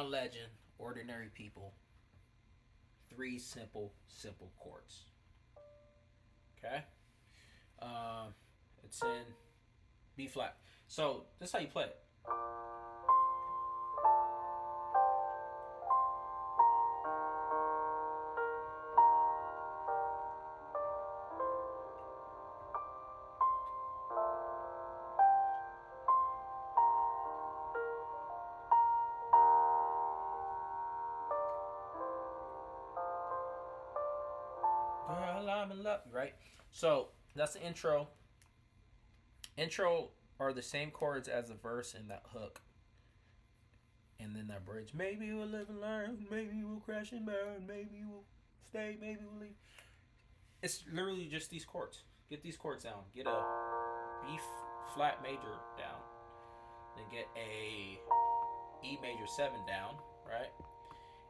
Legend, ordinary people, three simple chords. Okay, um, it's in B flat. So this is how you play it. Girl, I'm in love, right? So that's the intro. Intro are the same chords as the verse and that hook, and then that bridge. Maybe we'll live and learn. Maybe we'll crash and burn. Maybe we'll stay. Maybe we'll leave. It's literally just these chords. Get these chords down. Get a B flat major down. Then get a E major 7 down, right?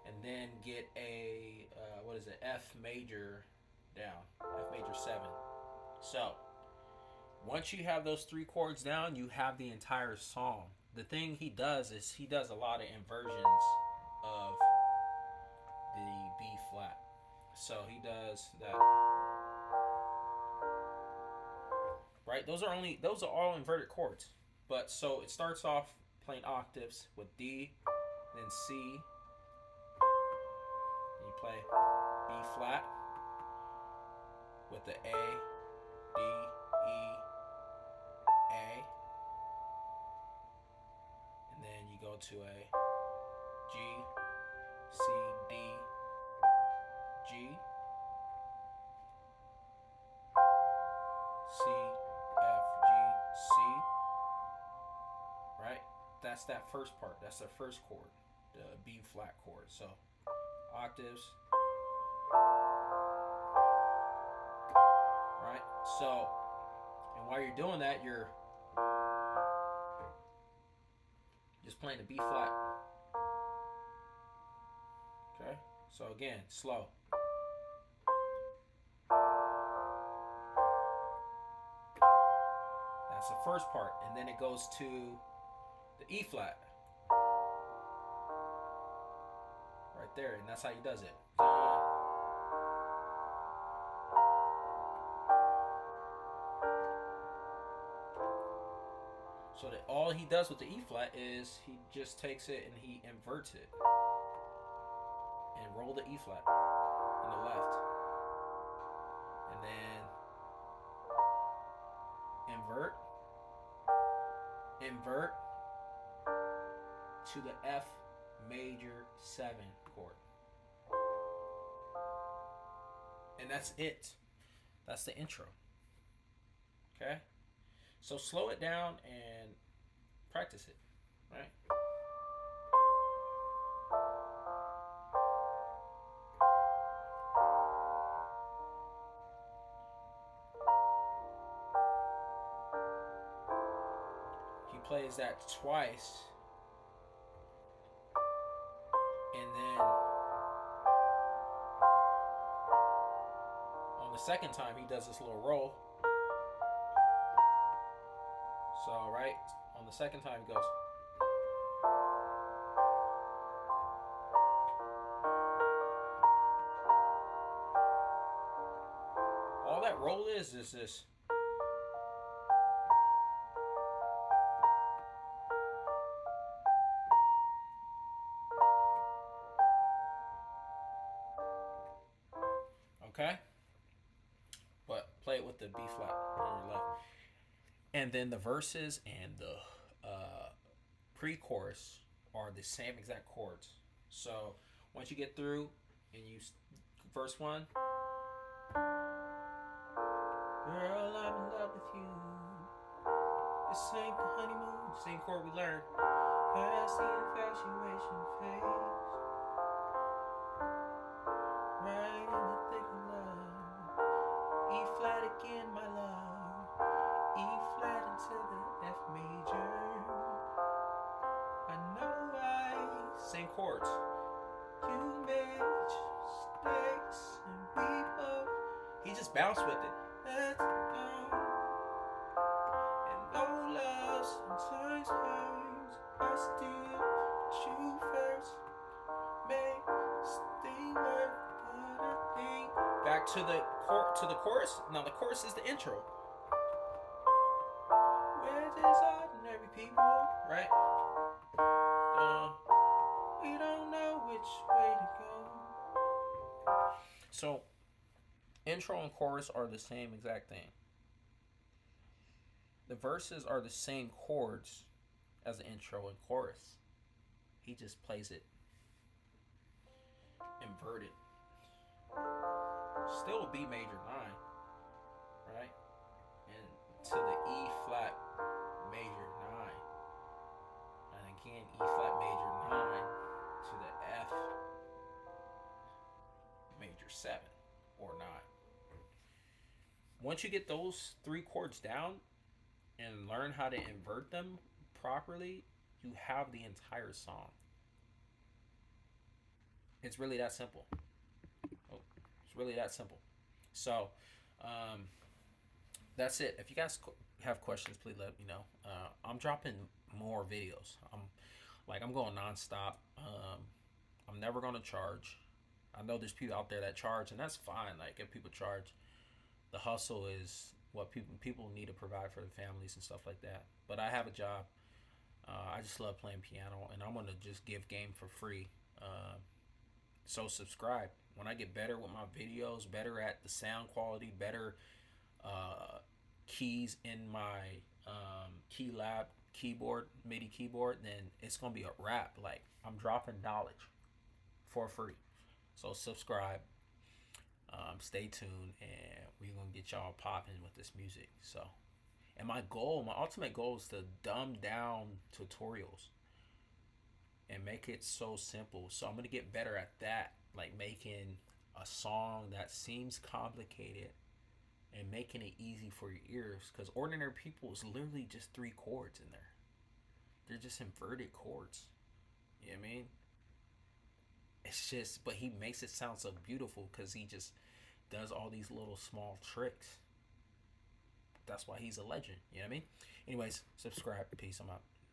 And then get a what is it? F major down. F major 7. So once you have those three chords down, you have the entire song. The thing he does is he does a lot of inversions of the B flat. So he does that, right? Those are all inverted chords. But so it starts off playing octaves with D, then C, and you play B flat with the A, D, E, A, and then you go to a G, C, D, G, C, F, G, C, right? That's that first part. That's the first chord, the B flat chord. So octaves, right? So, and while you're doing that, you're just playing the B flat. Okay? So again, slow. That's the first part. And then it goes to the E flat. Right there. And that's how he does it. So that all he does with the E flat is he just takes it and he inverts it. And roll the E flat in the left. And then invert, invert to the F major 7 chord. And that's it. That's the intro. Okay? So slow it down and practice it, right? He plays that twice, and then on the second time he does this little roll. So right on the second time he goes. All that roll is this. Okay? But play it with the B flat on your left. And then the verses and the pre-chorus are the same exact chords. So once you get through and you verse 1, girl, I'm in love with you. This ain't the honeymoon. Same chord we learned. Past the infatuation phase. Right in the thick of love. E flat again, my love. E flat into the F major. I know same chords. You made mistakes and we both. He just bounced with it. Let's go. And no love sometimes hurts. I still put you first. to the chorus. Now the chorus is the intro. We're just ordinary people, right? We don't know which way to go. So intro and chorus are the same exact thing. The verses are the same chords as the intro and chorus. He just plays it inverted. Still a B major 9, right? And to the E flat major 9. And again, E flat major 9 to the F major 7 or 9. Once you get those 3 chords down and learn how to invert them properly, you have the entire song. It's really that simple. It's really that simple. So, that's it. If you guys have questions, please let me know. I'm dropping more videos. I'm going nonstop. I'm never gonna charge. I know there's people out there that charge, and that's fine. Like, if people charge, the hustle is what people need to provide for their families and stuff like that. But I have a job. I just love playing piano, and I'm gonna just give game for free. So subscribe. When I get better with my videos, better at the sound quality, better keys in my KeyLab keyboard, MIDI keyboard, then it's gonna be a wrap. Like, I'm dropping knowledge for free. So subscribe. Stay tuned, and we're gonna get y'all popping with this music. So, and my ultimate goal is to dumb down tutorials and make it so simple. So I'm gonna get better at that, like making a song that seems complicated and making it easy for your ears. Because ordinary people is literally just 3 chords in there. They're just inverted chords. You know what I mean? It's just, but he makes it sound so beautiful because he just does all these little small tricks. That's why he's a legend. You know what I mean? Anyways, subscribe. Peace. I'm out.